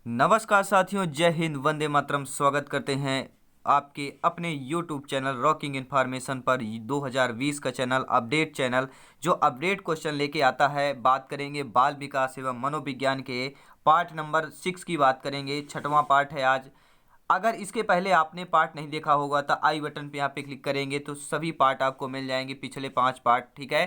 नमस्कार साथियों, जय हिंद, वंदे मातरम। स्वागत करते हैं आपके अपने YouTube चैनल रॉकिंग इन्फॉर्मेशन पर। 2020 का चैनल, अपडेट चैनल, जो अपडेट क्वेश्चन लेके आता है। बात करेंगे बाल विकास एवं मनोविज्ञान के पार्ट नंबर 6 की बात करेंगे। 6वां पार्ट है आज। अगर इसके पहले आपने पार्ट नहीं देखा होगा तो आई बटन पे यहाँ पे क्लिक करेंगे तो सभी पार्ट आपको मिल जाएंगे, पिछले 5 पार्ट। ठीक है,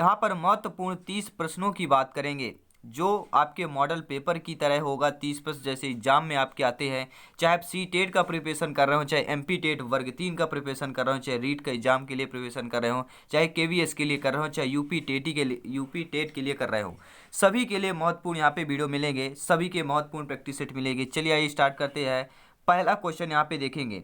यहाँ पर महत्वपूर्ण 30 प्रश्नों की बात करेंगे जो आपके मॉडल पेपर की तरह होगा। 30 प्रश्न जैसे एग्जाम में आपके आते हैं, चाहे आप सी टेट का प्रिपरेशन कर रहे हो, चाहे एमपी टेट वर्ग 3 का प्रिपरेशन कर रहे हो, चाहे रीट का एग्जाम के लिए प्रिपरेशन कर रहे हो, चाहे केवीएस के लिए कर रहे हो, चाहे यूपी टेट के लिए कर रहे हो, सभी के लिए महत्वपूर्ण यहाँ पे वीडियो मिलेंगे, सभी के महत्वपूर्ण प्रैक्टिस सेट मिलेंगे। चलिए आइए स्टार्ट करते हैं। पहला क्वेश्चन यहाँ पे देखेंगे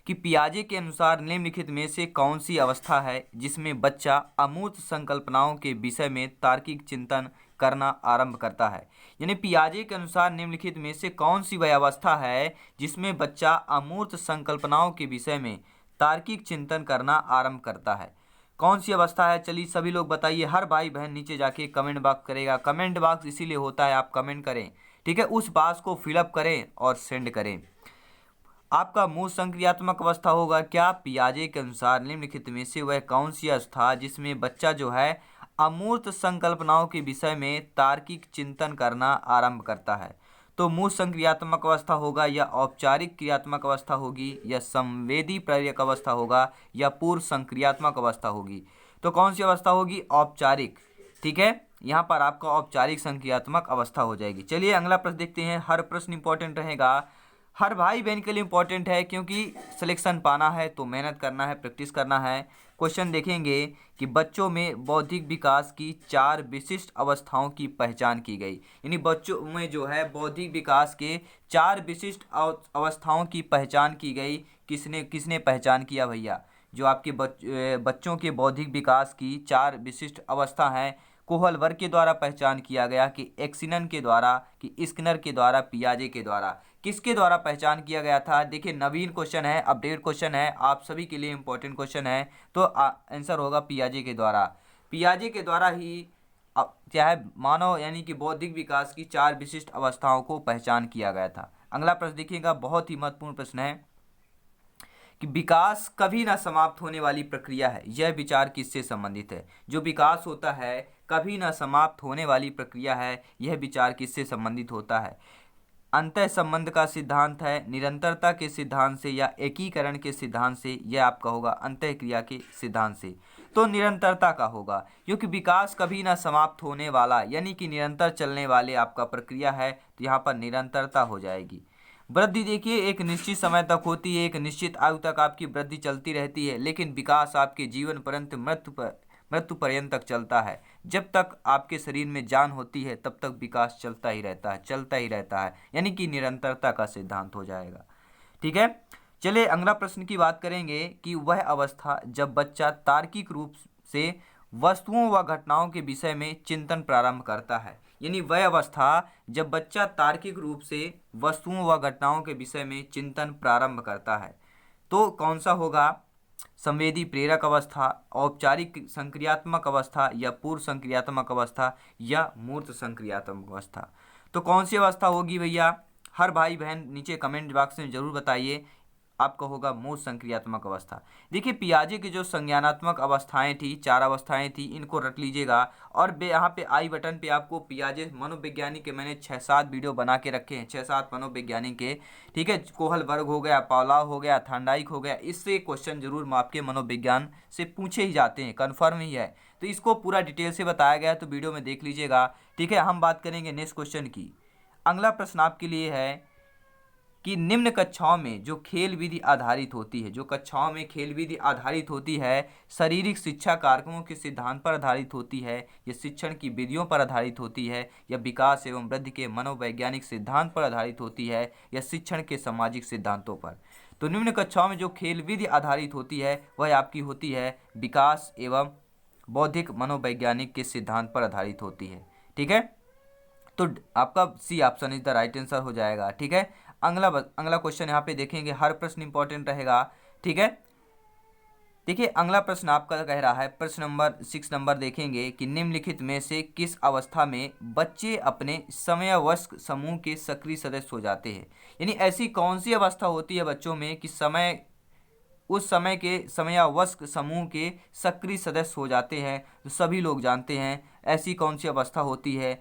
कि पियाजे के अनुसार निम्नलिखित में से कौन सी अवस्था है जिसमें बच्चा अमूर्त संकल्पनाओं के विषय में तार्किक चिंतन करना आरंभ करता है। यानी पियाजे के अनुसार निम्नलिखित में से कौन सी वह अवस्था है जिसमें बच्चा अमूर्त संकल्पनाओं के विषय में तार्किक चिंतन करना आरंभ करता है। कौन सी अवस्था है? चलिए सभी लोग बताइए। हर भाई बहन नीचे जाके कमेंट बॉक्स करेगा। कमेंट बॉक्स इसीलिए होता है, आप कमेंट करें, ठीक है, उस बात को फिलअप करें और सेंड करें। आपका मूल संक्रियात्मक अवस्था होगा क्या? पियाजे के अनुसार निम्नलिखित में से वह कौन सी अवस्था जिसमें बच्चा जो है अमूर्त संकल्पनाओं के विषय में तार्किक चिंतन करना आरंभ करता है। तो मूल संक्रियात्मक अवस्था होगा, या औपचारिक क्रियात्मक अवस्था होगी, या संवेदी प्रेरक अवस्था होगा, या पूर्व संक्रियात्मक अवस्था होगी। तो कौन सी अवस्था होगी? औपचारिक। ठीक है, यहाँ पर आपका औपचारिक संक्रियात्मक अवस्था हो जाएगी। चलिए अगला प्रश्न देखते हैं। हर प्रश्न इंपॉर्टेंट रहेगा, हर भाई बहन के लिए इंपॉर्टेंट है, क्योंकि सिलेक्शन पाना है तो मेहनत करना है, प्रैक्टिस करना है। क्वेश्चन देखेंगे कि बच्चों में बौद्धिक विकास की 4 विशिष्ट अवस्थाओं की पहचान की गई। यानी बच्चों में जो है बौद्धिक विकास के 4 विशिष्ट अवस्थाओं की पहचान की गई। किसने किसने पहचान किया भैया? जो आपके बच्चों के बौद्धिक विकास की 4 विशिष्ट अवस्था हैं, कोहल वर्ग के द्वारा पहचान किया गया, कि एक्सिनन के द्वारा, कि स्किनर के द्वारा, पियाजे के द्वारा। किसके द्वारा पहचान किया गया था? देखिए नवीन क्वेश्चन है, अपडेट क्वेश्चन है, आप सभी के लिए इंपॉर्टेंट क्वेश्चन है, तो आंसर होगा पियाजे के द्वारा। पियाजे के द्वारा ही क्या है, मानव यानी कि बौद्धिक विकास की 4 विशिष्ट अवस्थाओं को पहचान किया गया था। अगला प्रश्न देखिएगा, बहुत ही महत्वपूर्ण प्रश्न है कि विकास कभी ना समाप्त होने वाली प्रक्रिया है। यह विचार किससे संबंधित है? जो विकास होता है कभी ना समाप्त होने वाली प्रक्रिया है, यह विचार किससे संबंधित होता है? अंतः संबंध का सिद्धांत है, निरंतरता के सिद्धांत से, या एकीकरण के सिद्धांत से? यह आपका होगा अंतः क्रिया के सिद्धांत से। तो निरंतरता का होगा, क्योंकि विकास कभी ना समाप्त होने वाला यानी कि निरंतर चलने वाले आपका प्रक्रिया है, तो यहाँ पर निरंतरता हो जाएगी। वृद्धि देखिए एक निश्चित समय तक होती है, एक निश्चित आयु तक आपकी वृद्धि चलती रहती है, लेकिन विकास आपके जीवन पर्यंत मृत्यु पर्यंत तक चलता है। जब तक आपके शरीर में जान होती है तब तक विकास चलता ही रहता है, चलता ही रहता है, यानी कि निरंतरता का सिद्धांत हो जाएगा। ठीक है, चलिए अगला प्रश्न की बात करेंगे कि वह अवस्था जब बच्चा तार्किक रूप से वस्तुओं व घटनाओं के विषय में चिंतन प्रारंभ करता है। यानी वह अवस्था जब बच्चा तार्किक रूप से वस्तुओं व घटनाओं के विषय में चिंतन प्रारंभ करता है, तो कौन सा होगा? संवेदी प्रेरक अवस्था, औपचारिक संक्रियात्मक अवस्था, या पूर्व संक्रियात्मक अवस्था, या मूर्त संक्रियात्मक अवस्था? तो कौन सी अवस्था होगी भैया? हर भाई बहन नीचे कमेंट बॉक्स में जरूर बताइए। आपका होगा मूल संक्रियात्मक अवस्था। देखिए पियाजे की जो संज्ञानात्मक अवस्थाएं थी, 4 अवस्थाएं थी, इनको रट लीजिएगा। और यहाँ पे आई बटन पे आपको पियाजे मनोवैज्ञानिक के मैंने 6-7 वीडियो बना के रखे हैं, 6-7 मनोवैज्ञानिक के। ठीक है, कोहल वर्ग हो गया, पावलाव हो गया, थांडाइक हो गया, इससे क्वेश्चन जरूर आपके मनोविज्ञान से पूछे ही जाते हैं, कन्फर्म ही है। तो इसको पूरा डिटेल से बताया गया है, तो वीडियो में देख लीजिएगा। ठीक है, हम बात करेंगे नेक्स्ट क्वेश्चन की। अगला प्रश्न आपके लिए है कि निम्न कक्षाओं में जो खेल विधि आधारित होती है, जो कक्षाओं में खेल विधि आधारित होती है, शारीरिक शिक्षा कारकों के सिद्धांत पर आधारित होती है, या शिक्षण की विधियों पर आधारित होती है, या विकास एवं वृद्धि के मनोवैज्ञानिक सिद्धांत पर आधारित होती है, या शिक्षण के सामाजिक सिद्धांतों पर? तो निम्न कक्षाओं में जो खेल विधि आधारित होती है वह आपकी होती है विकास एवं बौद्धिक मनोवैज्ञानिक के सिद्धांत पर आधारित होती है। ठीक है, तो आपका C option is the right answer हो जाएगा। ठीक है, अगला क्वेश्चन यहाँ पे देखेंगे, हर प्रश्न इंपॉर्टेंट रहेगा। ठीक है, देखिए अगला प्रश्न आपका कह रहा है, प्रश्न नंबर 6 नंबर देखेंगे कि निम्नलिखित में से किस अवस्था में बच्चे अपने समवयस्क समूह के सक्रिय सदस्य हो जाते हैं। यानी ऐसी कौन सी अवस्था होती है बच्चों में कि उस समय के समवयस्क समूह के सक्रिय सदस्य हो जाते हैं। तो सभी लोग जानते हैं ऐसी कौन सी अवस्था होती है।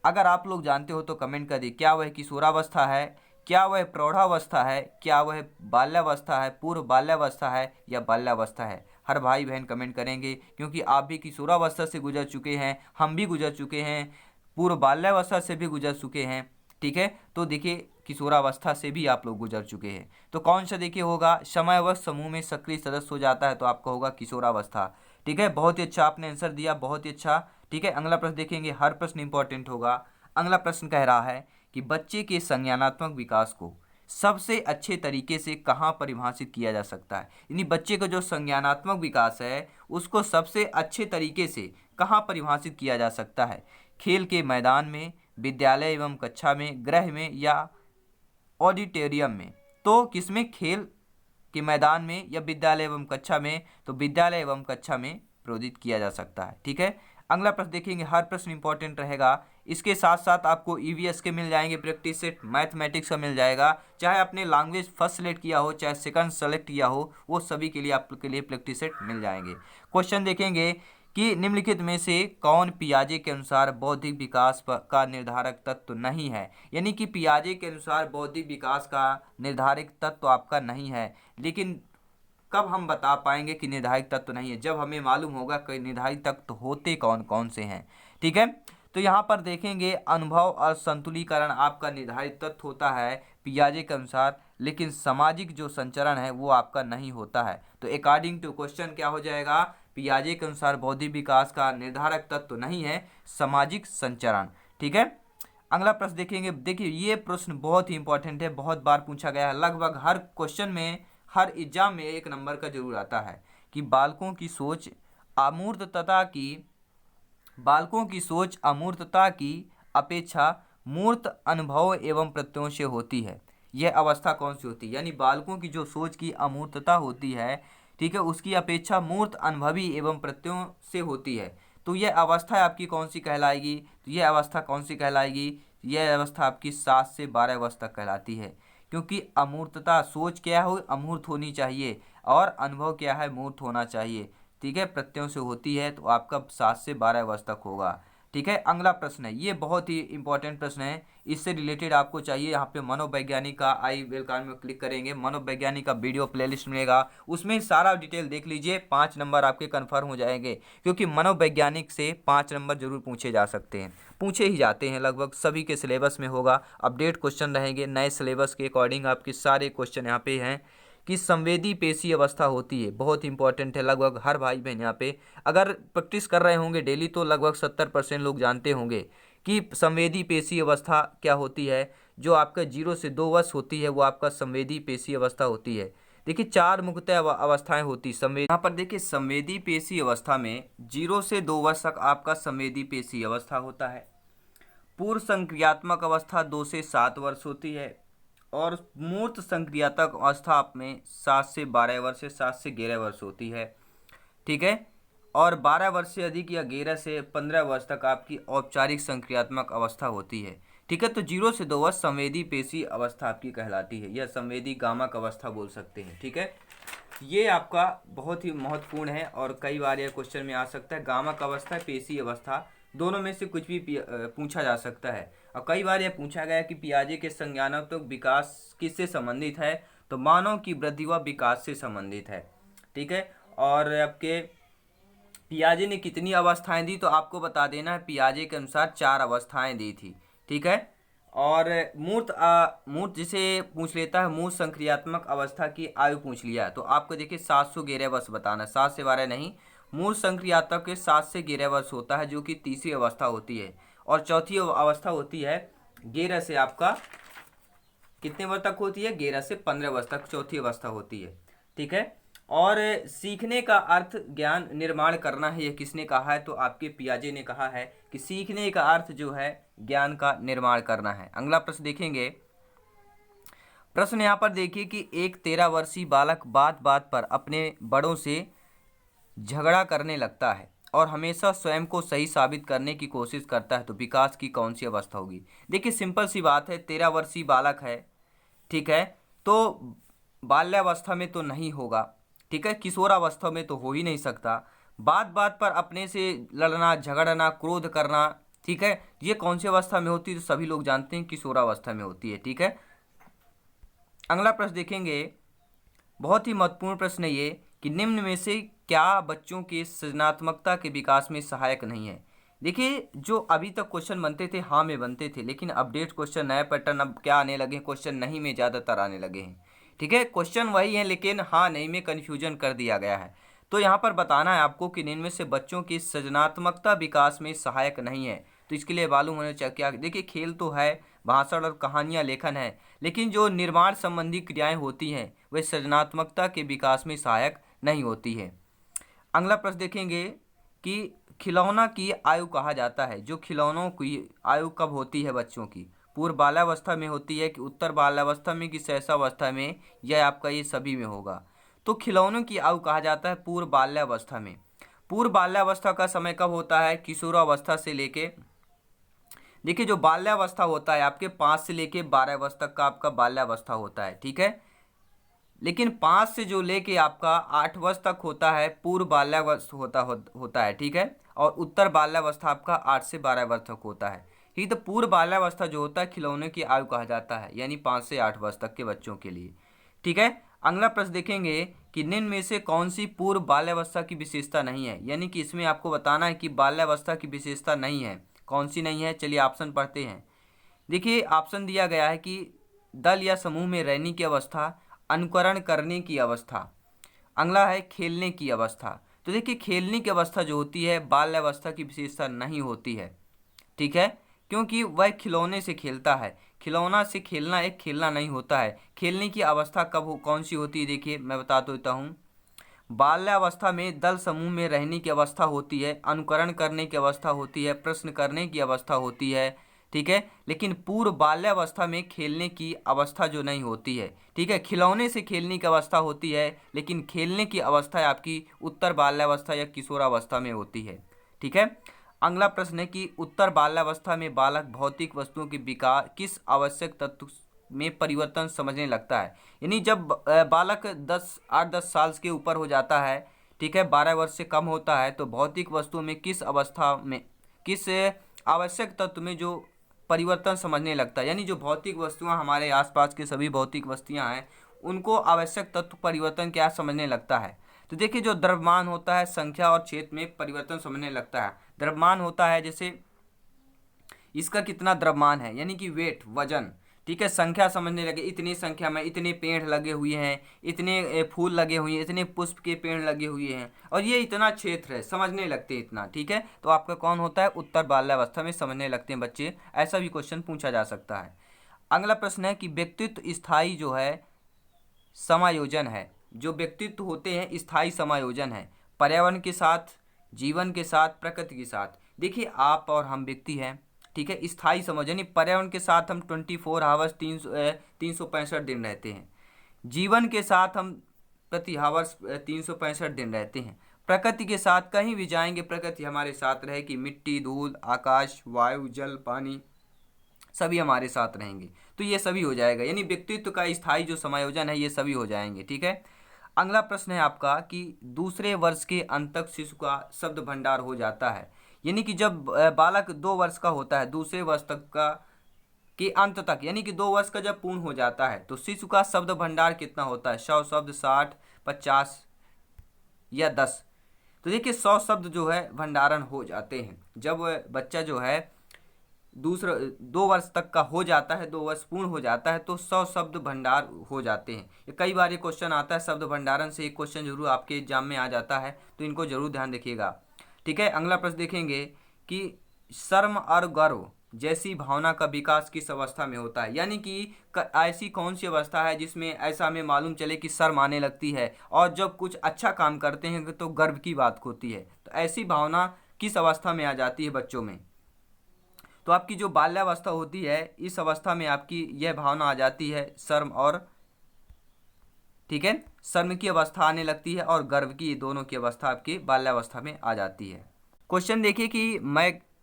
अगर आप लोग जानते हो तो कमेंट कर दिए। क्या वह किशोरावस्था है, क्या वह प्रौढ़ावस्था है, क्या वह बाल्यावस्था है, पूर्व बाल्यावस्था है या बाल्यावस्था है। हर भाई बहन कमेंट करेंगे क्योंकि आप भी किशोरावस्था से गुजर चुके हैं, हम भी गुजर चुके हैं, पूर्व बाल्यावस्था से भी गुजर चुके हैं। ठीक है, तो देखिए किशोरावस्था से भी आप लोग गुजर चुके हैं। तो कौन सा देखिए होगा, समवयस्क समूह में सक्रिय सदस्य हो जाता है तो आपका होगा किशोरावस्था। ठीक है, बहुत ही अच्छा आपने आंसर दिया, बहुत ही अच्छा। ठीक है, अगला प्रश्न देखेंगे, हर प्रश्न इंपॉर्टेंट होगा। अगला प्रश्न कह रहा है कि बच्चे के संज्ञानात्मक विकास को सबसे अच्छे तरीके से कहाँ परिभाषित किया जा सकता है। यानी बच्चे का जो संज्ञानात्मक विकास है उसको सबसे अच्छे तरीके से कहाँ परिभाषित किया जा सकता है। खेल के मैदान में, विद्यालय एवं कक्षा में, गृह में या ऑडिटोरियम में। तो किसमें, खेल के मैदान में या विद्यालय एवं कक्षा में। तो विद्यालय एवं कक्षा में प्रोदित किया जा सकता है। ठीक है, अगला प्रश्न देखेंगे, हर प्रश्न इंपॉर्टेंट रहेगा। इसके साथ साथ आपको ईवीएस के मिल जाएंगे, प्रैक्टिस सेट मैथमेटिक्स का मिल जाएगा। चाहे आपने लैंग्वेज फर्स्ट सेलेक्ट किया हो चाहे सेकंड सेलेक्ट किया हो, वो सभी के लिए आपके लिए प्रैक्टिस सेट मिल जाएंगे। क्वेश्चन देखेंगे कि निम्नलिखित में से कौन पियाजे के अनुसार बौद्धिक विकास का निर्धारक तत्व नहीं है। यानी कि पियाजे के अनुसार बौद्धिक विकास का निर्धारक तत्व आपका नहीं है। लेकिन कब हम बता पाएंगे कि निर्धारक तत्व नहीं है, जब हमें मालूम होगा कि निर्धारक तत्व होते कौन कौन से हैं। ठीक है, तो यहाँ पर देखेंगे अनुभव और संतुलीकरण आपका निर्धारित तत्व होता है पियाजे के अनुसार, लेकिन सामाजिक जो संचरण है वो आपका नहीं होता है। तो अकॉर्डिंग टू क्वेश्चन क्या हो जाएगा, पियाजे के अनुसार बौद्धिक विकास का निर्धारक तत्व नहीं है सामाजिक संचरण। ठीक है, अगला प्रश्न देखेंगे। देखिए ये प्रश्न बहुत ही इंपॉर्टेंट है, बहुत बार पूछा गया है, लगभग हर क्वेश्चन में, हर एग्जाम में 1 नंबर का जरूर आता है कि बालकों की सोच अमूर्तता की अपेक्षा मूर्त अनुभव एवं प्रत्ययों से होती है। यह अवस्था कौन सी होती है। यानी बालकों की जो सोच की अमूर्तता होती है, ठीक है, उसकी अपेक्षा मूर्त अनुभवी एवं प्रत्ययों से होती है। तो यह अवस्था आपकी कौन सी कहलाएगी, तो यह अवस्था कौन सी कहलाएगी, यह अवस्था आपकी 7 से 12 वर्ष तक कहलाती है। क्योंकि अमूर्तता, सोच क्या हो, अमूर्त होनी चाहिए, और अनुभव क्या है, मूर्त होना चाहिए। ठीक है, प्रत्ययों से होती है तो आपका 7 से 12 वर्ष तक होगा। ठीक है, अगला प्रश्न है, ये बहुत ही इंपॉर्टेंट प्रश्न है, इससे रिलेटेड आपको चाहिए। यहाँ पे मनोवैज्ञानिक का आई विल कार्ड में क्लिक करेंगे, मनोवैज्ञानिक का वीडियो प्लेलिस्ट मिलेगा, उसमें सारा डिटेल देख लीजिए। 5 नंबर आपके कन्फर्म हो जाएंगे, क्योंकि मनोवैज्ञानिक से 5 नंबर जरूर पूछे जा सकते हैं, पूछे ही जाते हैं, लगभग सभी के सिलेबस में होगा। अपडेट क्वेश्चन रहेंगे, नए सिलेबस के अकॉर्डिंग आपके सारे क्वेश्चन यहाँ पे हैं। कि संवेदी पेशी अवस्था होती है, बहुत इंपॉर्टेंट है, लगभग हर भाई बहन यहाँ पे अगर प्रैक्टिस कर रहे होंगे डेली तो लगभग 70% लोग जानते होंगे कि संवेदी पेशी अवस्था क्या होती है। जो आपका 0 से 2 वर्ष होती है वो आपका संवेदी पेशी अवस्था होती है। देखिए 4 मुख्यतः अवस्थाएं होती संवेदी। यहाँ पर देखिए संवेदी पेशी अवस्था में 0 से 2 वर्ष तक आपका संवेदी पेशी अवस्था होता है। पूर्व संक्रियात्मक अवस्था 2 से 7 वर्ष होती है, और मूर्त संक्रियात्मक अवस्था आप में 7 से 12 वर्ष से 7 से 11 वर्ष होती है। ठीक है, और 12 वर्ष से अधिक या 11 से 15 वर्ष तक आपकी औपचारिक संक्रियात्मक अवस्था होती है। ठीक है, तो 0 से 2 वर्ष संवेदी पेशी अवस्था आपकी कहलाती है, यह संवेदी गामक अवस्था बोल सकते हैं। ठीक है, ये आपका बहुत ही महत्वपूर्ण है और कई बार यह क्वेश्चन में आ सकता है। गामक अवस्था, पेशी अवस्था, दोनों में से कुछ भी पूछा जा सकता है। और कई बार यह पूछा गया कि पियाजे के संज्ञानात्मक विकास किससे संबंधित है, तो मानव की वृद्धि व विकास से संबंधित है। ठीक है, और आपके पियाजे ने कितनी अवस्थाएं दी, तो आपको बता देना है पियाजे के अनुसार 4 अवस्थाएं दी थी। ठीक है, और मूर्त जिसे पूछ लेता है, मूर्त संक्रियात्मक अवस्था की आयु पूछ लिया, तो आपको देखिए 711 वर्ष बताना, 7 से 12 नहीं। मूर्त संक्रियात्मक के 7 से 11 वर्ष होता है, जो कि तीसरी अवस्था होती है। और चौथी अवस्था होती है 11 से आपका कितने वर्ष तक होती है, 11 से 15 वर्ष तक चौथी अवस्था होती है। ठीक है, और सीखने का अर्थ ज्ञान निर्माण करना है, यह किसने कहा है, तो आपके पियाजे ने कहा है कि सीखने का अर्थ जो है ज्ञान का निर्माण करना है। अगला प्रश्न देखेंगे, प्रश्न यहाँ पर देखिए कि एक 13 वर्षीय बालक बात बात पर अपने बड़ों से झगड़ा करने लगता है और हमेशा स्वयं को सही साबित करने की कोशिश करता है, तो विकास की कौन सी अवस्था होगी। देखिए सिंपल सी बात है, 13 वर्षीय बालक है, ठीक है, तो बाल्यावस्था में तो नहीं होगा, ठीक है, किशोरावस्था में तो हो ही नहीं सकता। बात बात पर अपने से लड़ना, झगड़ना, क्रोध करना, ठीक है, ये कौन सी अवस्था में होती है, तो सभी लोग जानते हैं किशोरावस्था में होती है, ठीक है। अगला प्रश्न देखेंगे, बहुत ही महत्वपूर्ण प्रश्न है ये कि निम्न में से क्या बच्चों के सृजनात्मकता के विकास में सहायक नहीं है। देखिए जो अभी तक क्वेश्चन बनते थे हाँ में बनते थे, लेकिन अपडेट क्वेश्चन नया पैटर्न अब क्या आने लगे हैं, क्वेश्चन नहीं में ज़्यादातर आने लगे हैं, ठीक है। क्वेश्चन वही है लेकिन हाँ नहीं में कन्फ्यूजन कर दिया गया है। तो यहाँ पर बताना है आपको कि निम्न में से बच्चों की सृजनात्मकता विकास में सहायक नहीं है, तो इसके लिए मालूम होना चाहिए क्या। देखिए खेल तो है, भाषण और कहानियाँ लेखन है, लेकिन जो निर्माण संबंधी क्रियाएं होती हैं वह सृजनात्मकता के विकास में सहायक नहीं होती है। अगला प्रश्न देखेंगे कि खिलौना की आयु कहा जाता है, जो खिलौनों की आयु कब होती है बच्चों की, पूर्व बाल्यावस्था में होती है कि उत्तर बाल्यावस्था में कि शैशवावस्था में, यह आपका ये सभी में होगा। तो खिलौनों की आयु कहा जाता है पूर्व बाल्यावस्था में। पूर्व बाल्यावस्था का समय कब होता है, किशोरावस्था से लेके, देखिए जो बाल्यावस्था होता है आपके 5 से लेके 12 वर्ष तक का आपका बाल्यावस्था होता है, ठीक है। लेकिन 5 से जो लेके आपका 8 वर्ष तक होता है पूर्व बाल्यावस्था होता है, ठीक है। और उत्तर बाल्यावस्था आपका 8 से 12 वर्ष तक होता है, ठीक। तो पूर्व बाल्यावस्था जो होता है खिलौने की आयु कहा जाता है, यानी 5 से 8 वर्ष तक के बच्चों के लिए, ठीक है। अगला प्रश्न देखेंगे कि निम्न में से कौन सी पूर्व बाल्यावस्था की विशेषता नहीं है, यानी कि इसमें आपको बताना है कि बाल्यावस्था की विशेषता नहीं है, कौन सी नहीं है। चलिए ऑप्शन पढ़ते हैं। देखिए ऑप्शन दिया गया है कि दल या समूह में रहने की अवस्था, अनुकरण करने की अवस्था, अगला है खेलने की अवस्था। तो देखिए खेलने की अवस्था जो होती है बाल्यावस्था की विशेषता नहीं होती है, ठीक है, क्योंकि वह खिलौने से खेलता है। खिलौना से खेलना एक खेलना नहीं होता है। खेलने की अवस्था कौन सी होती है, देखिए मैं बता देता हूँ। बाल्यावस्था में दल समूह में रहने की अवस्था होती है, अनुकरण करने की अवस्था होती है, प्रश्न करने की अवस्था होती है, ठीक है। लेकिन पूर्व बाल्यावस्था में खेलने की अवस्था जो नहीं होती है, ठीक है। खिलौने से खेलने की अवस्था होती है, लेकिन खेलने की अवस्था आपकी उत्तर बाल्यावस्था या किशोरावस्था में होती है, ठीक है। अगला प्रश्न है कि उत्तर बाल्यावस्था में बालक भौतिक वस्तुओं के विकास किस आवश्यक तत्व में परिवर्तन समझने लगता है, यानी जब बालक 8-10 साल के ऊपर हो जाता है, ठीक है, 12 वर्ष से कम होता है, तो भौतिक वस्तुओं में किस अवस्था में, किस आवश्यक तत्व में जो परिवर्तन समझने लगता है, यानी जो भौतिक वस्तुएं हमारे आसपास के सभी भौतिक वस्तुएं हैं उनको आवश्यक तत्व परिवर्तन क्या समझने लगता है। तो देखिए जो द्रव्यमान होता है संख्या और क्षेत्र में परिवर्तन समझने लगता है। द्रव्यमान होता है जैसे इसका कितना द्रव्यमान है, यानी कि वेट, वजन, ठीक है। संख्या समझने लगे, इतनी संख्या में इतने पेड़ लगे हुए हैं, इतने फूल लगे हुए हैं, इतने पुष्प के पेड़ लगे हुए हैं, और ये इतना क्षेत्र है, समझने लगते हैं इतना, ठीक है। तो आपका कौन होता है, उत्तर बाल्यावस्था में समझने लगते हैं बच्चे। ऐसा भी क्वेश्चन पूछा जा सकता है। अगला प्रश्न है कि व्यक्तित्व स्थायी जो है समायोजन है, जो व्यक्तित्व होते हैं स्थायी समायोजन है पर्यावरण के साथ, जीवन के साथ, प्रकृति के साथ। देखिए आप और हम व्यक्ति हैं, ठीक है, स्थायी समायोजन यानी पर्यावरण के साथ हम 24 आवर्स 365 दिन रहते हैं। जीवन के साथ हम प्रति आवर्स 365 दिन रहते हैं। प्रकृति के साथ कहीं भी जाएंगे प्रकृति हमारे साथ रहेगी, मिट्टी, धूल, आकाश, वायु, जल, पानी सभी हमारे साथ रहेंगे। तो ये सभी हो जाएगा, यानी व्यक्तित्व का स्थायी जो समायोजन है ये सभी हो जाएंगे, ठीक है। अगला प्रश्न है आपका कि दूसरे वर्ष के अंत तक शिशु का शब्द भंडार हो जाता है, यानी कि जब बालक 2 वर्ष का होता है, दूसरे वर्ष तक का के अंत तक, यानी कि 2 वर्ष का जब पूर्ण हो जाता है तो शिशु का शब्द भंडार कितना होता है, 100 शब्द, 60, 50 या 10। तो देखिए 100 शब्द जो है भंडारण हो जाते हैं जब बच्चा जो है 2 वर्ष तक का हो जाता है, 2 वर्ष पूर्ण हो जाता है, तो 100 शब्द भंडार हो जाते हैं। ये कई बार ये क्वेश्चन आता है, शब्द भंडारण से एक क्वेश्चन जरूर आपके एग्जाम में आ जाता है, तो इनको जरूर ध्यान रखिएगा, ठीक है। अगला प्रश्न देखेंगे कि शर्म और गर्व जैसी भावना का विकास किस अवस्था में होता है, यानी कि ऐसी कौन सी अवस्था है जिसमें ऐसा हमें मालूम चले कि शर्म आने लगती है, और जब कुछ अच्छा काम करते हैं तो गर्व की बात होती है, तो ऐसी भावना किस अवस्था में आ जाती है बच्चों में। तो आपकी जो बाल्यावस्था होती है, इस अवस्था में आपकी यह भावना आ जाती है शर्म और, ठीक है, शर्म की अवस्था आने लगती है और गर्व की, दोनों की अवस्था आपकी बाल्यावस्था में आ जाती है। क्वेश्चन देखिए कि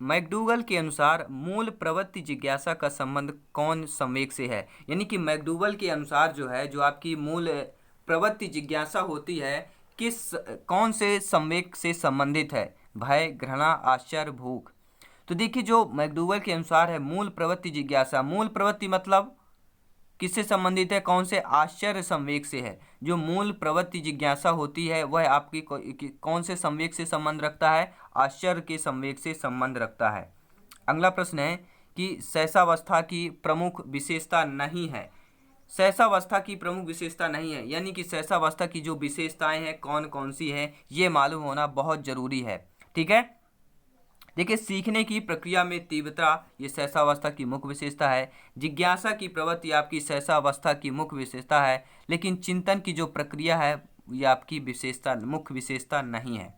मैकडूगल के अनुसार मूल प्रवृत्ति जिज्ञासा का संबंध कौन संवेग से है। यानी कि मैकडूगल के अनुसार जो है, जो आपकी मूल प्रवृत्ति जिज्ञासा होती है, कौन से संवेग से संबंधित है। भय, घृणा, आश्चर्य, भूख। तो देखिए जो मैकडूगल के अनुसार है मूल प्रवृत्ति जिज्ञासा, मूल प्रवृत्ति मतलब किससे संबंधित है, कौन से आश्चर्य संवेग से है। जो मूल प्रवृत्ति जिज्ञासा होती है वह आपकी कौन से संवेग से संबंध रखता है, आश्चर्य के संवेग से संबंध रखता है। अगला प्रश्न है कि सहसावस्था की प्रमुख विशेषता नहीं है। सहसावस्था की प्रमुख विशेषता नहीं है, यानी कि सहसावस्था की जो विशेषताएं हैं कौन कौन सी हैं, ये मालूम होना बहुत जरूरी है। ठीक है, देखिए सीखने की प्रक्रिया में तीव्रता, ये सहसावस्था की मुख्य विशेषता है। जिज्ञासा की प्रवृत्ति आपकी सहसावस्था की मुख्य विशेषता है, लेकिन चिंतन की जो प्रक्रिया है ये आपकी विशेषता, मुख्य विशेषता नहीं है।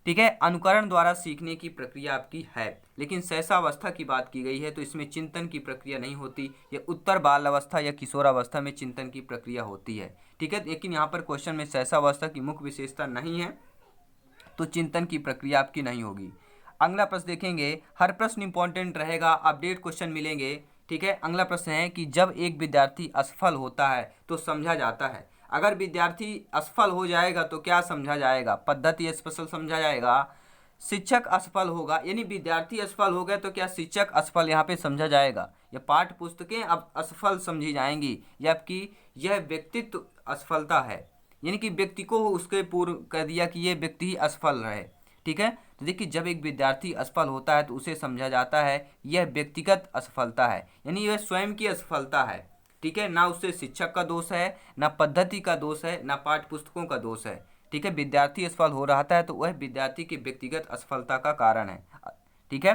ठीक है, अनुकरण द्वारा सीखने की प्रक्रिया आपकी है, लेकिन सहसावस्था की बात की गई है तो इसमें चिंतन की प्रक्रिया नहीं होती। ये उत्तर बाल अवस्था या किशोरावस्था में चिंतन की प्रक्रिया होती है। ठीक है, लेकिन यहाँ पर क्वेश्चन में सहसावस्था की मुख्य विशेषता नहीं है तो चिंतन की प्रक्रिया आपकी नहीं होगी। अगला प्रश्न देखेंगे, हर प्रश्न इंपॉर्टेंट रहेगा, अपडेट क्वेश्चन मिलेंगे। ठीक है, अगला प्रश्न है कि जब एक विद्यार्थी असफल होता है तो समझा जाता है। अगर विद्यार्थी असफल हो जाएगा तो क्या समझा जाएगा, पद्धति स्पेशल समझा जाएगा, शिक्षक असफल होगा। यानी विद्यार्थी असफल हो गए तो क्या शिक्षक असफल यहाँ पे समझा जाएगा, या पाठ्य पुस्तकें अब असफल समझी जाएंगी, या आपकी यह व्यक्तित्व असफलता है, यानी कि व्यक्ति को उसके पूर्व कर दिया कि ये व्यक्ति ही असफल रहे। ठीक है, तो देखिए जब एक विद्यार्थी असफल होता है तो उसे समझा जाता है यह व्यक्तिगत असफलता है, यानी यह स्वयं की असफलता है। ठीक है, ना उससे शिक्षक का दोष है, ना पद्धति का दोष है, ना पाठ्य पुस्तकों का दोष है। ठीक है, विद्यार्थी असफल हो रहा है तो वह विद्यार्थी की व्यक्तिगत असफलता का कारण है। ठीक है,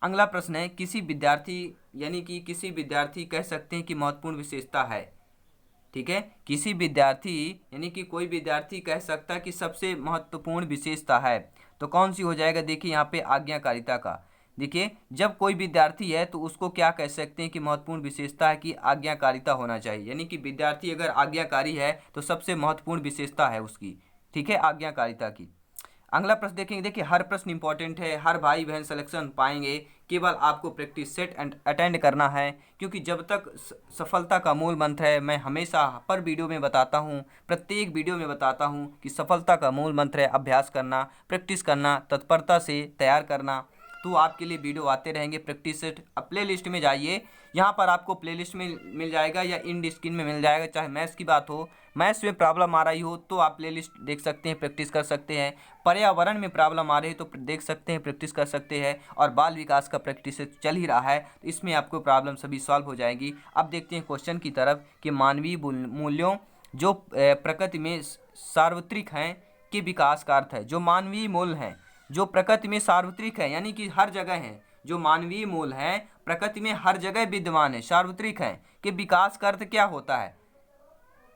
अगला प्रश्न है, किसी विद्यार्थी, यानी कि किसी विद्यार्थी कह सकते हैं कि महत्वपूर्ण विशेषता है। ठीक है, किसी विद्यार्थी यानी कि कोई विद्यार्थी कह सकता है कि सबसे महत्वपूर्ण विशेषता है, तो कौन सी हो जाएगा। देखिए यहाँ पे आज्ञाकारिता का, देखिए जब कोई विद्यार्थी है तो उसको क्या कह सकते हैं कि महत्वपूर्ण विशेषता है कि आज्ञाकारिता होना चाहिए, यानी कि विद्यार्थी अगर आज्ञाकारी है तो सबसे महत्वपूर्ण विशेषता है उसकी। ठीक है, आज्ञाकारिता की। अगला प्रश्न देखेंगे, देखिए हर प्रश्न इंपॉर्टेंट है, हर भाई बहन सिलेक्शन पाएंगे, केवल आपको प्रैक्टिस सेट एंड अटेंड करना है। क्योंकि जब तक सफलता का मूल मंत्र है, मैं हमेशा पर वीडियो में बताता हूँ, प्रत्येक वीडियो में बताता हूँ कि सफलता का मूल मंत्र है अभ्यास करना, प्रैक्टिस करना, तत्परता से तैयार करना। तो आपके लिए वीडियो आते रहेंगे। प्रैक्टिस सेट प्ले लिस्ट में जाइए, यहाँ पर आपको प्ले लिस्ट में मिल जाएगा या इंड स्क्रीन में मिल जाएगा। चाहे मैथ्स की बात हो, मैथ्स में प्रॉब्लम आ रही हो तो आप प्ले लिस्ट देख सकते हैं, प्रैक्टिस कर सकते हैं। पर्यावरण में प्रॉब्लम आ रही है तो देख सकते हैं, प्रैक्टिस कर सकते हैं। और बाल विकास का प्रैक्टिस चल ही रहा है तो इसमें आपको प्रॉब्लम सभी सॉल्व हो जाएगी। अब देखते हैं क्वेश्चन की तरफ कि मानवीय मूल्यों जो प्रकृति में सार्वत्रिक हैं के विकास का अर्थ है। जो मानवीय मूल्य हैं जो प्रकृति में सार्वत्रिक है, यानी कि हर जगह है, जो मानवीय मूल है प्रकृति में हर जगह विद्यमान है, सार्वत्रिक है, कि विकास का अर्थ क्या होता है,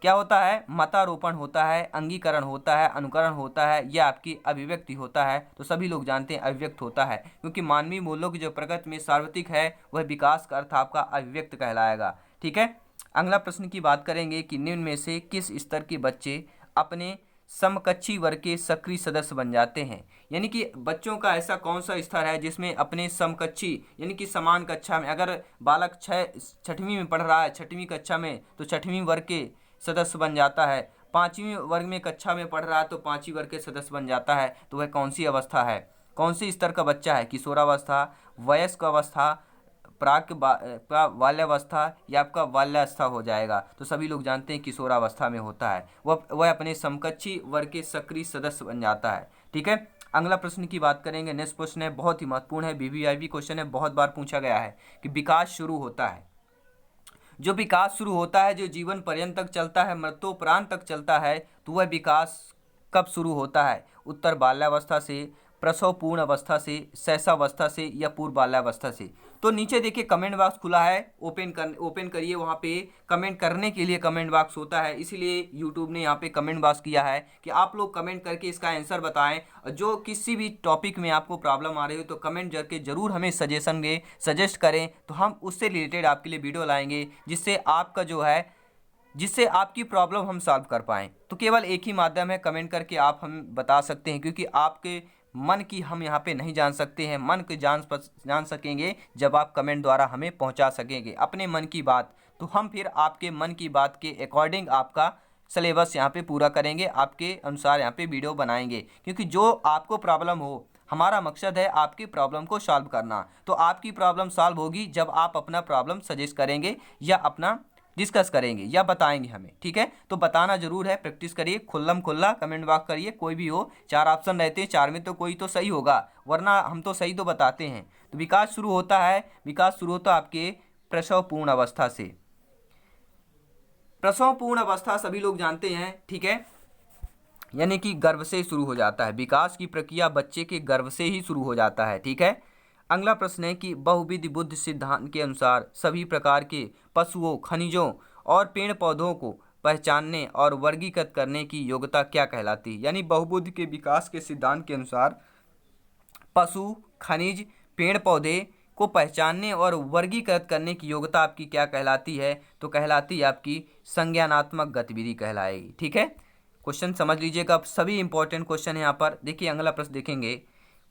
क्या होता है, मतारोपण होता है, अंगीकरण होता है, अनुकरण होता है, या आपकी अभिव्यक्ति होता है। तो सभी लोग जानते हैं अभिव्यक्त होता है, क्योंकि मानवीय मूल्यों की जो प्रकृति में सार्वत्रिक है वह विकास का अर्थ आपका अभिव्यक्त कहलाएगा। ठीक है, अगला प्रश्न की बात करेंगे कि निम्न में से किस स्तर के बच्चे अपने समकक्षी वर्ग के सक्रिय सदस्य बन जाते हैं। यानी कि बच्चों का ऐसा कौन सा स्तर है जिसमें अपने समकक्षी यानी कि समान कक्षा में, अगर बालक छठवीं में पढ़ रहा है, छठवीं कक्षा में, तो छठवीं वर्ग के सदस्य बन जाता है। पाँचवीं वर्ग में कक्षा में पढ़ रहा है तो पाँचवीं वर्ग के सदस्य बन जाता है। तो वह कौन सी अवस्था है, कौन सी स्तर का बच्चा है, किशोरावस्था, वयस्क अवस्था, प्राक बाल्यावस्था, या आपका बाल्यावस्था हो जाएगा। तो सभी लोग जानते हैं किशोरावस्था में होता है, वह अपने समकक्षी वर्ग के सक्रिय सदस्य बन जाता है। ठीक है, अगला प्रश्न की बात करेंगे। नेक्स्ट प्रश्न है, बहुत ही महत्वपूर्ण है, वीवीआईपी क्वेश्चन है, बहुत बार पूछा गया है कि विकास शुरू होता है, जो विकास शुरू होता है, जो जीवन पर्यंत तक चलता है, मृत्योपरांत तक चलता है, तो वह विकास कब शुरू होता है। उत्तर बाल्यावस्था से, प्रसव पूर्ण अवस्था से, शैशवावस्था से, या पूर्व बाल्यावस्था से। तो नीचे देखिए कमेंट बॉक्स खुला है, ओपन करिए, वहाँ पे कमेंट करने के लिए कमेंट बॉक्स होता है, इसीलिए यूट्यूब ने यहाँ पे कमेंट बॉक्स किया है कि आप लोग कमेंट करके इसका आंसर बताएं। जो किसी भी टॉपिक में आपको प्रॉब्लम आ रही हो तो कमेंट करके ज़रूर हमें सजेशन दें, सजेस्ट करें, तो हम उससे रिलेटेड आपके लिए वीडियो लाएंगे जिससे आपकी प्रॉब्लम हम सॉल्व कर पाएँ। तो केवल एक ही माध्यम है, कमेंट करके आप हम बता सकते हैं, क्योंकि आपके मन की हम यहाँ पे नहीं जान सकते हैं, मन की जान सकेंगे जब आप कमेंट द्वारा हमें पहुँचा सकेंगे अपने मन की बात, तो हम फिर आपके मन की बात के अकॉर्डिंग आपका सिलेबस यहाँ पे पूरा करेंगे, आपके अनुसार यहाँ पे वीडियो बनाएंगे, क्योंकि जो आपको प्रॉब्लम हो, हमारा मकसद है आपकी प्रॉब्लम को सॉल्व करना। तो आपकी प्रॉब्लम सॉल्व होगी जब आप अपना प्रॉब्लम सजेस्ट करेंगे या अपना डिस्कस करेंगे या बताएंगे हमें, ठीक है। तो बताना जरूर है, प्रैक्टिस करिए, खुल्लम खुल्ला कमेंट बॉक्स करिए, कोई भी हो, 4 ऑप्शन रहते हैं, 4 में तो कोई तो सही होगा, वरना हम तो सही तो बताते हैं। तो विकास शुरू होता आपके प्रसवपूर्ण अवस्था से। प्रसवपूर्ण अवस्था सभी लोग जानते हैं, ठीक है, यानी कि गर्भ से शुरू हो जाता है, विकास की प्रक्रिया बच्चे के गर्भ से ही शुरू हो जाता है, ठीक है। अगला प्रश्न है कि बहुविध बुद्धि सिद्धांत के अनुसार सभी प्रकार के पशुओं, खनिजों और पेड़ पौधों को पहचानने और वर्गीकृत करने की योग्यता क्या कहलाती है। यानी बहुबुद्धि के विकास के सिद्धांत के अनुसार पशु, खनिज, पेड़ पौधे को पहचानने और वर्गीकृत करने की योग्यता आपकी क्या कहलाती है, तो कहलाती है आपकी संज्ञानात्मक गतिविधि कहलाएगी, ठीक है। क्वेश्चन समझ लीजिएगा, अब सभी इंपॉर्टेंट क्वेश्चन है यहाँ पर। देखिए अगला प्रश्न देखेंगे,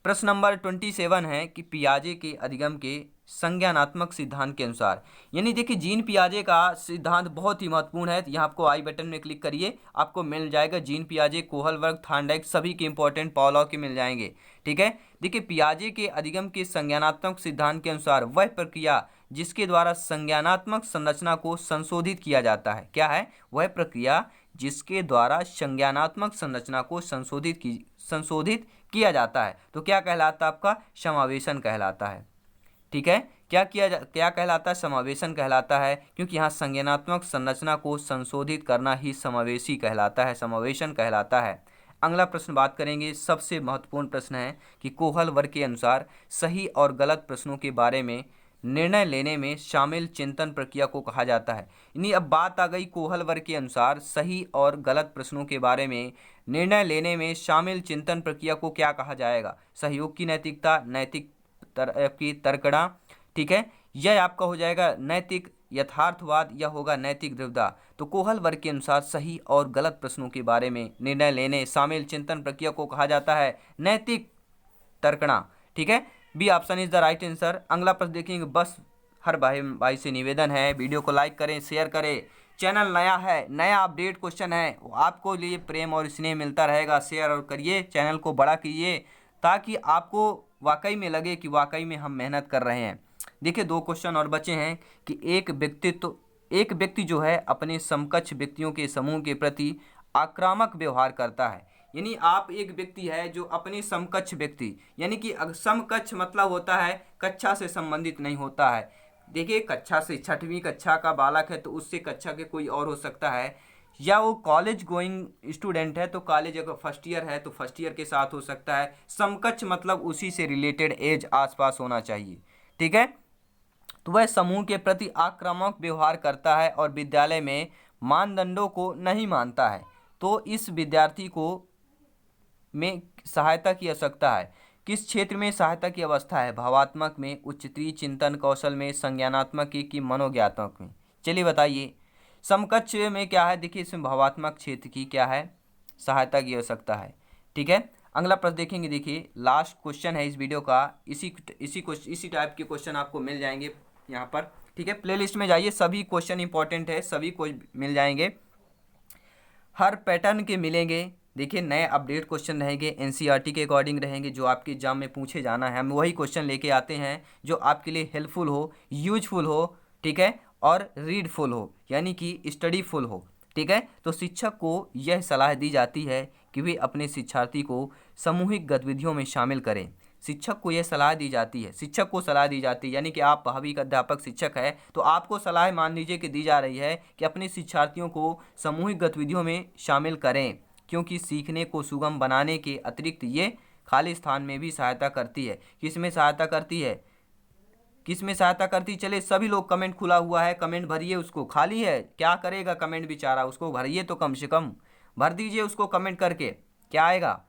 प्रश्न नंबर 27 है कि पियाजे के अधिगम के संज्ञानात्मक सिद्धांत के अनुसार, यानी देखिए जीन पियाजे का सिद्धांत बहुत ही महत्वपूर्ण है। यहाँ आपको आई बटन में क्लिक करिए, आपको मिल जाएगा जीन पियाजे, कोहलबर्ग, थॉर्नडाइक, सभी के इंपॉर्टेंट पॉलो के मिल जाएंगे, ठीक है। देखिए पियाजे के अधिगम के संज्ञानात्मक सिद्धांत के अनुसार वह प्रक्रिया जिसके द्वारा संज्ञानात्मक संरचना को संशोधित किया जाता है, क्या है वह प्रक्रिया जिसके द्वारा संज्ञानात्मक संरचना को संशोधित किया जाता है, तो क्या कहलाता है आपका समावेशन कहलाता है, ठीक है। क्या कहलाता है, समावेशन कहलाता है, क्योंकि यहाँ संज्ञानात्मक संरचना को संशोधित करना ही समावेशी कहलाता है, समावेशन कहलाता है। अगला प्रश्न बात करेंगे, सबसे महत्वपूर्ण प्रश्न है कि कोहलबर्ग के अनुसार सही और गलत प्रश्नों के बारे में निर्णय लेने में शामिल चिंतन प्रक्रिया को कहा जाता है। यानी अब बात आ गई कोहलबर्ग के अनुसार सही और गलत प्रश्नों के बारे में निर्णय लेने में शामिल चिंतन प्रक्रिया को क्या कहा जाएगा, सहयोग की नैतिकता, नैतिक की तर्कणा, ठीक है, यह आपका हो जाएगा नैतिक यथार्थवाद या होगा नैतिक द्विधा। तो कोहलबर्ग के अनुसार सही और गलत प्रश्नों के बारे में निर्णय लेने शामिल चिंतन प्रक्रिया को कहा जाता है नैतिक तर्कणा, ठीक है। B option is the right answer. अगला प्रश्न देखेंगे, बस हर भाई से निवेदन है, वीडियो को लाइक करें, शेयर करें, चैनल नया है, नया अपडेट क्वेश्चन है, आपको लिए प्रेम और स्नेह मिलता रहेगा, शेयर और करिए, चैनल को बड़ा कीजिए, ताकि आपको वाकई में लगे कि वाकई में हम मेहनत कर रहे हैं। देखिए 2 क्वेश्चन और बचे हैं कि एक व्यक्ति जो है अपने समकक्ष व्यक्तियों के समूह के प्रति आक्रामक व्यवहार करता है। यानी आप एक व्यक्ति है जो अपने समकक्ष व्यक्ति, यानी कि समकक्ष मतलब होता है कक्षा से संबंधित नहीं होता है। देखिए कक्षा से 6वीं कक्षा का बालक है तो उससे कक्षा के कोई और हो सकता है, या वो कॉलेज गोइंग स्टूडेंट है तो कॉलेज अगर फर्स्ट ईयर है तो फर्स्ट ईयर के साथ हो सकता है। समकक्ष मतलब उसी से रिलेटेड एज आसपास होना चाहिए, ठीक है। तो वह समूह के प्रति आक्रामक व्यवहार करता है और विद्यालय में मानदंडों को नहीं मानता है, तो इस विद्यार्थी को में सहायता की आवश्यकता है। किस क्षेत्र में सहायता की अवस्था है, भावात्मक में, उच्चतरीय चिंतन कौशल में, संज्ञानात्मक की मनोज्ञात्मक में। चलिए बताइए समकक्ष में क्या है, देखिए इसमें भावात्मक क्षेत्र की क्या है, सहायता की आवश्यकता है, ठीक है। अगला प्रश्न देखेंगे, देखिए लास्ट क्वेश्चन है इस वीडियो का, इसी टाइप के क्वेश्चन आपको मिल जाएंगे यहाँ पर, ठीक है। प्लेलिस्ट में जाइए, सभी क्वेश्चन इंपॉर्टेंट है, सभी को मिल जाएंगे, हर पैटर्न के मिलेंगे। देखिए नए अपडेट क्वेश्चन रहेंगे, एनसीईआरटी के अकॉर्डिंग रहेंगे, जो आपके एग्जाम में पूछे जाना है, हम वही क्वेश्चन लेके आते हैं जो आपके लिए हेल्पफुल हो, यूजफुल हो, ठीक है, और रीडफुल हो, यानी कि स्टडीफुल हो, ठीक है। तो शिक्षक को यह सलाह दी जाती है कि वे अपने शिक्षार्थी को सामूहिक गतिविधियों में शामिल करें। शिक्षक को सलाह दी जाती है, यानी कि आप भावी का अध्यापक शिक्षक है तो आपको सलाह मान लीजिए कि दी जा रही है कि अपने शिक्षार्थियों को सामूहिक गतिविधियों में शामिल करें, क्योंकि सीखने को सुगम बनाने के अतिरिक्त ये खाली स्थान में भी सहायता करती है। किसमें सहायता करती है, किस में सहायता करती? चले सभी लोग, कमेंट खुला हुआ है, कमेंट भरिए उसको। खाली है, क्या करेगा कमेंट बेचारा, उसको भरिए तो कम से कम भर दीजिए उसको कमेंट करके। क्या आएगा?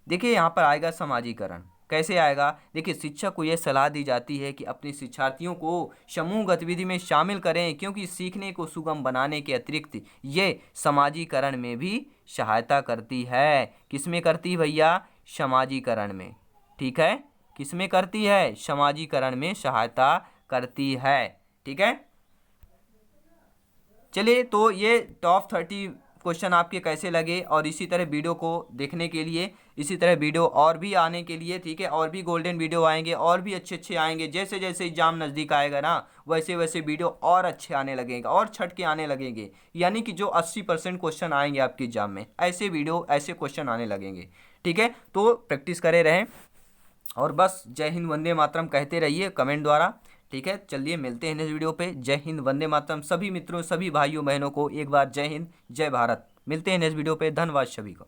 देखिए यहाँ पर आएगा समाजीकरण। कैसे आएगा? देखिए शिक्षक को यह सलाह दी जाती है कि अपने शिक्षार्थियों को समूह गतिविधि में शामिल करें, क्योंकि सीखने को सुगम बनाने के अतिरिक्त ये समाजीकरण में भी सहायता करती है। किस में करती है भैया? समाजीकरण में। ठीक है, किस में करती है? समाजीकरण में सहायता करती है। ठीक है, चलिए तो ये टॉप 30 क्वेश्चन आपके कैसे लगे, और इसी तरह वीडियो को देखने के लिए, इसी तरह वीडियो और भी आने के लिए, ठीक है, और भी गोल्डन वीडियो आएंगे, और भी अच्छे अच्छे आएंगे। जैसे जैसे एग्जाम नज़दीक आएगा ना, वैसे वैसे वीडियो और अच्छे आने लगेंगे और छट के आने लगेंगे। यानी कि जो 80% क्वेश्चन आएंगे आपके एग्जाम में, ऐसे वीडियो ऐसे क्वेश्चन आने लगेंगे। ठीक है, तो प्रैक्टिस करे रहें, और बस जय हिंद वंदे मातरम कहते रहिए कमेंट द्वारा। ठीक है, चलिए मिलते हैं नेक्स्ट वीडियो पे। जय हिंद वंदे मातरम। सभी मित्रों, सभी भाइयों बहनों को एक बार जय हिंद जय भारत। मिलते हैं नेक्स्ट वीडियो पे। धन्यवाद सभी को।